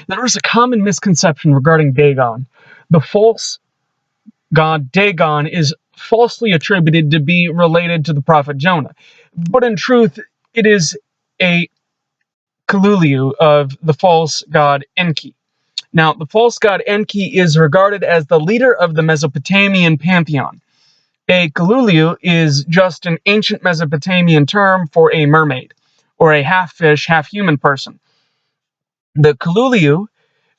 There is a common misconception regarding Dagon. The false god Dagon is falsely attributed to be related to the prophet Jonah, but in truth, it is a Kalulu of the false god Enki. Now, the false god Enki is regarded as the leader of the Mesopotamian pantheon. A Kalulu is just an ancient Mesopotamian term for a mermaid, or a half-fish, half-human person. The Kalulu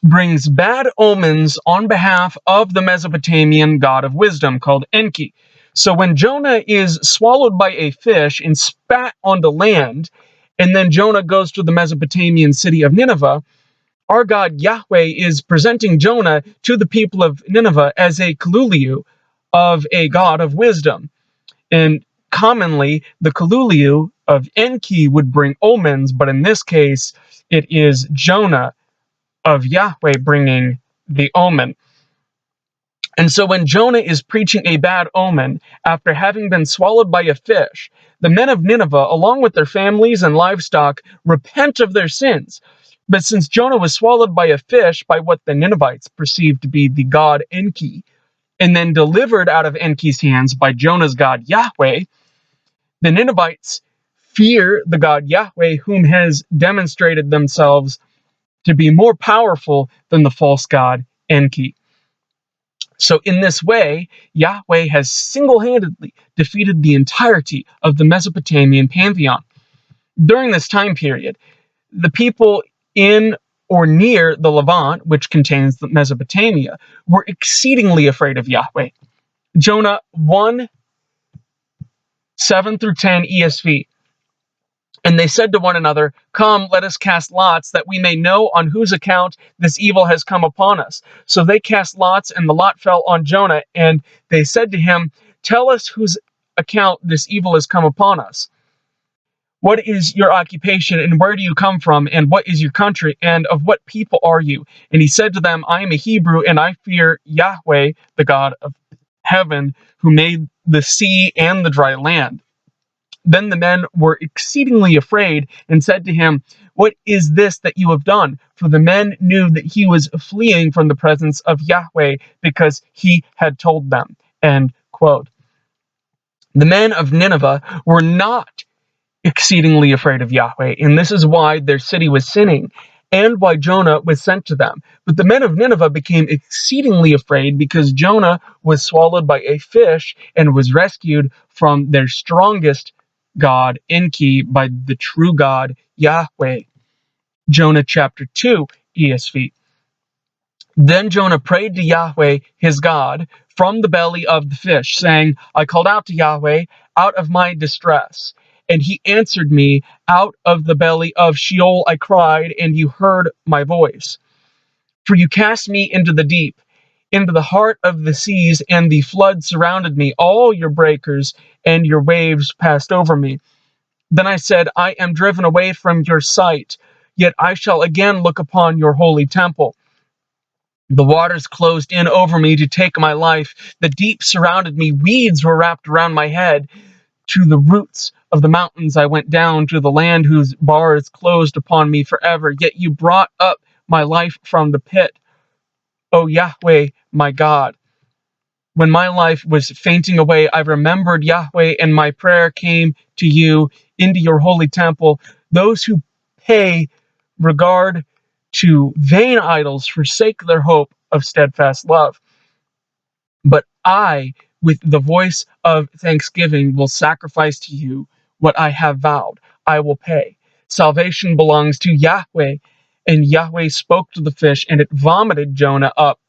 brings bad omens on behalf of the Mesopotamian god of wisdom called Enki. So when Jonah is swallowed by a fish and spat onto land, and then Jonah goes to the Mesopotamian city of Nineveh, our God Yahweh is presenting Jonah to the people of Nineveh as a Kalulu of a god of wisdom. And commonly, the Kalulu of Enki would bring omens, but in this case, it is Jonah of Yahweh bringing the omen. And so when Jonah is preaching a bad omen after having been swallowed by a fish, the men of Nineveh, along with their families and livestock, repent of their sins. But since Jonah was swallowed by a fish by what the Ninevites perceived to be the god Enki, and then delivered out of Enki's hands by Jonah's god Yahweh, the Ninevites fear the god Yahweh, whom has demonstrated themselves to be more powerful than the false god Enki. So in this way, Yahweh has single-handedly defeated the entirety of the Mesopotamian pantheon. During this time period, the people in or near the Levant, which contains the Mesopotamia, were exceedingly afraid of Yahweh. Jonah 1, 7 through 10 ESV. And they said to one another, "Come, let us cast lots, that we may know on whose account this evil has come upon us." So they cast lots, and the lot fell on Jonah, and they said to him, "Tell us whose account this evil has come upon us. What is your occupation, and where do you come from, and what is your country, and of what people are you?" And he said to them, "I am a Hebrew, and I fear Yahweh, the God of heaven, who made the sea and the dry land." Then the men were exceedingly afraid and said to him, "What is this that you have done?" For the men knew that he was fleeing from the presence of Yahweh because he had told them. End quote. The men of Nineveh were not exceedingly afraid of Yahweh, and this is why their city was sinning and why Jonah was sent to them. But the men of Nineveh became exceedingly afraid because Jonah was swallowed by a fish and was rescued from their strongest god Enki by the true God Yahweh. Jonah chapter 2 ESV. Then Jonah prayed to Yahweh his God from the belly of the fish, saying, "I called out to Yahweh out of my distress, and he answered me. Out of the belly of Sheol I cried, and you heard my voice. For you cast me into the deep, into the heart of the seas, and the flood surrounded me. All your breakers and your waves passed over me. Then I said, I am driven away from your sight, yet I shall again look upon your holy temple. The waters closed in over me to take my life. The deep surrounded me. Weeds were wrapped around my head. To the roots of the mountains I went down, to the land whose bars closed upon me forever. Yet you brought up my life from the pit, O Yahweh, my God. When my life was fainting away, I remembered Yahweh, and my prayer came to you into your holy temple. Those who pay regard to vain idols forsake their hope of steadfast love. But I, with the voice of thanksgiving, will sacrifice to you what I have vowed. I will pay. Salvation belongs to Yahweh. And Yahweh spoke to the fish, and it vomited Jonah up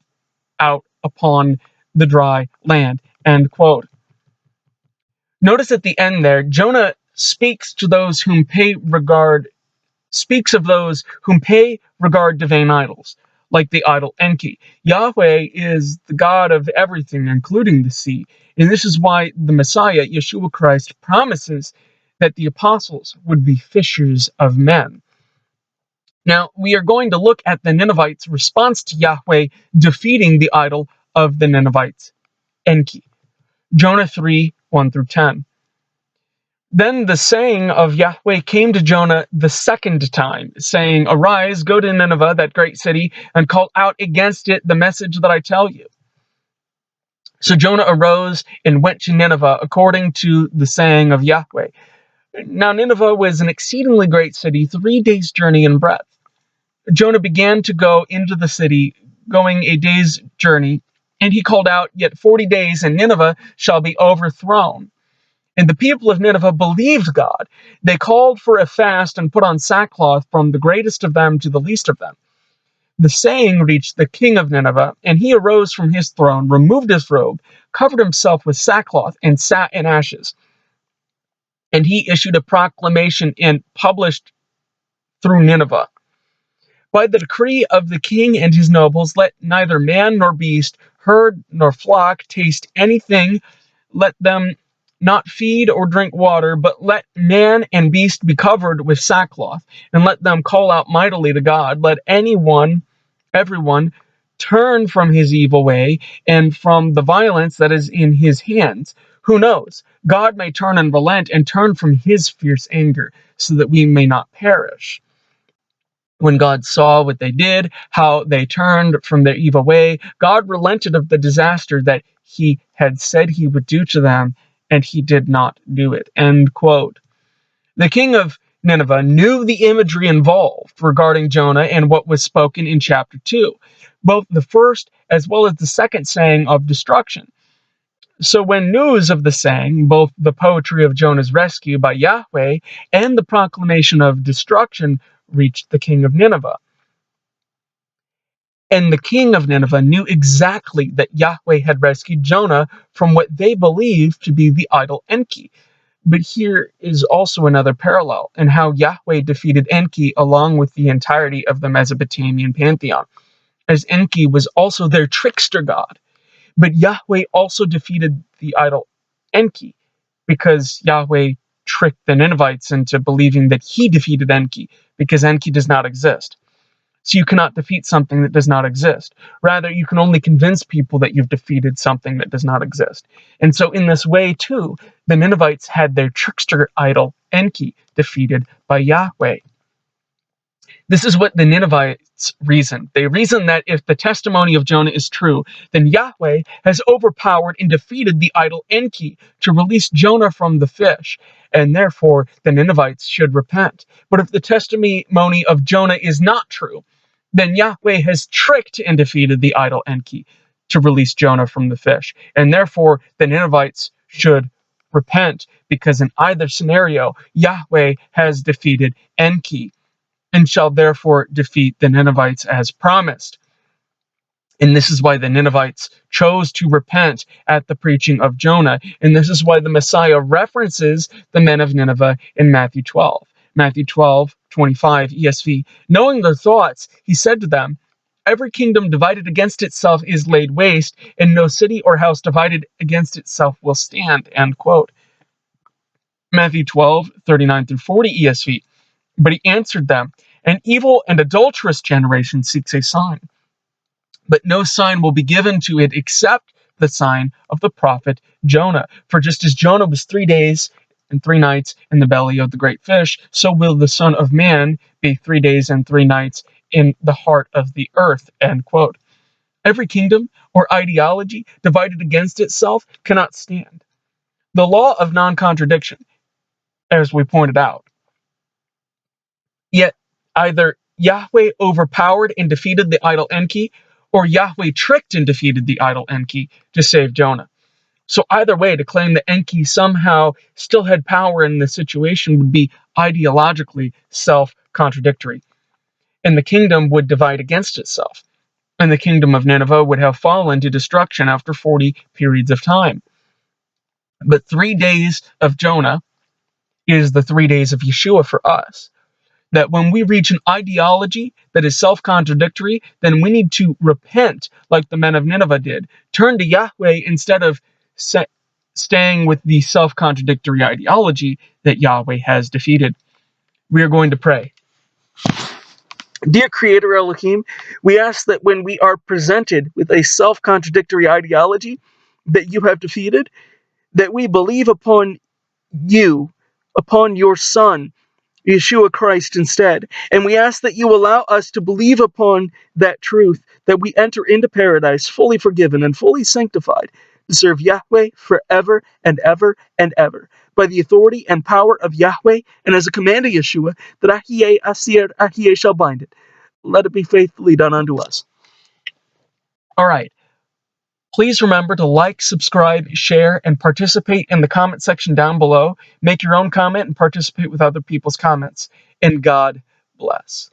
out upon the dry land. End quote. Notice at the end there, Jonah speaks of those whom pay regard to vain idols, like the idol Enki. Yahweh is the God of everything, including the sea. And this is why the Messiah, Yeshua Christ, promises that the apostles would be fishers of men. Now, we are going to look at the Ninevites' response to Yahweh defeating the idol of the Ninevites, Enki. Jonah 3, 1 through 10. Then the saying of Yahweh came to Jonah the second time, saying, "Arise, go to Nineveh, that great city, and call out against it the message that I tell you." So Jonah arose and went to Nineveh according to the saying of Yahweh. Now Nineveh was an exceedingly great city, 3 days' journey in breadth. Jonah began to go into the city, going a day's journey, and he called out, "Yet 40 days, and Nineveh shall be overthrown." And the people of Nineveh believed God. They called for a fast and put on sackcloth from the greatest of them to the least of them. The saying reached the king of Nineveh, and he arose from his throne, removed his robe, covered himself with sackcloth, and sat in ashes. And he issued a proclamation and published through Nineveh: "By the decree of the king and his nobles, let neither man nor beast, herd nor flock taste anything. Let them not feed or drink water, but let man and beast be covered with sackcloth, and let them call out mightily to God. Let everyone, turn from his evil way and from the violence that is in his hands. Who knows? God may turn and relent and turn from his fierce anger, so that we may not perish." When God saw what they did, how they turned from their evil way, God relented of the disaster that he had said he would do to them, and he did not do it. End quote. The king of Nineveh knew the imagery involved regarding Jonah and what was spoken in chapter 2, both the first as well as the second saying of destruction. So when news of the saying, both the poetry of Jonah's rescue by Yahweh and the proclamation of destruction, reached the king of Nineveh. And the king of Nineveh knew exactly that Yahweh had rescued Jonah from what they believed to be the idol Enki. But here is also another parallel in how Yahweh defeated Enki along with the entirety of the Mesopotamian pantheon, as Enki was also their trickster god. But Yahweh also defeated the idol Enki because Yahweh tricked the Ninevites into believing that he defeated Enki because Enki does not exist. So you cannot defeat something that does not exist. Rather, you can only convince people that you've defeated something that does not exist. And so in this way, too, the Ninevites had their trickster idol, Enki, defeated by Yahweh. This is what the Ninevites reasoned. They reasoned that if the testimony of Jonah is true, then Yahweh has overpowered and defeated the idol Enki to release Jonah from the fish, and therefore the Ninevites should repent. But if the testimony of Jonah is not true, then Yahweh has tricked and defeated the idol Enki to release Jonah from the fish, and therefore the Ninevites should repent, because in either scenario, Yahweh has defeated Enki and shall therefore defeat the Ninevites as promised. And this is why the Ninevites chose to repent at the preaching of Jonah. And this is why the Messiah references the men of Nineveh in Matthew 12. Matthew 12:25 ESV. Knowing their thoughts, he said to them, "Every kingdom divided against itself is laid waste, and no city or house divided against itself will stand." End quote. Matthew 12:39 through 40 ESV. But he answered them, "An evil and adulterous generation seeks a sign, but no sign will be given to it except the sign of the prophet Jonah. For just as Jonah was 3 days and 3 nights in the belly of the great fish, so will the Son of Man be 3 days and 3 nights in the heart of the earth." End quote. Every kingdom or ideology divided against itself cannot stand. The law of non-contradiction, as we pointed out. Yet either Yahweh overpowered and defeated the idol Enki, or Yahweh tricked and defeated the idol Enki to save Jonah. So either way, to claim that Enki somehow still had power in the situation would be ideologically self-contradictory. And the kingdom would divide against itself. And the kingdom of Nineveh would have fallen to destruction after 40 periods of time. But 3 days of Jonah is the 3 days of Yeshua for us. That when we reach an ideology that is self-contradictory, then we need to repent like the men of Nineveh did. Turn to Yahweh instead of staying with the self-contradictory ideology that Yahweh has defeated. We are going to pray. Dear Creator Elohim, we ask that when we are presented with a self-contradictory ideology that you have defeated, that we believe upon you upon your Son, Yeshua Christ, instead. And we ask that you allow us to believe upon that truth, that we enter into paradise fully forgiven and fully sanctified to serve Yahweh forever and ever and ever. By the authority and power of Yahweh, and as a command of Yeshua, that Ahiye Asir Ahiye shall bind it. Let it be faithfully done unto us. All right. Please remember to like, subscribe, share, and participate in the comment section down below. Make your own comment and participate with other people's comments. And God bless.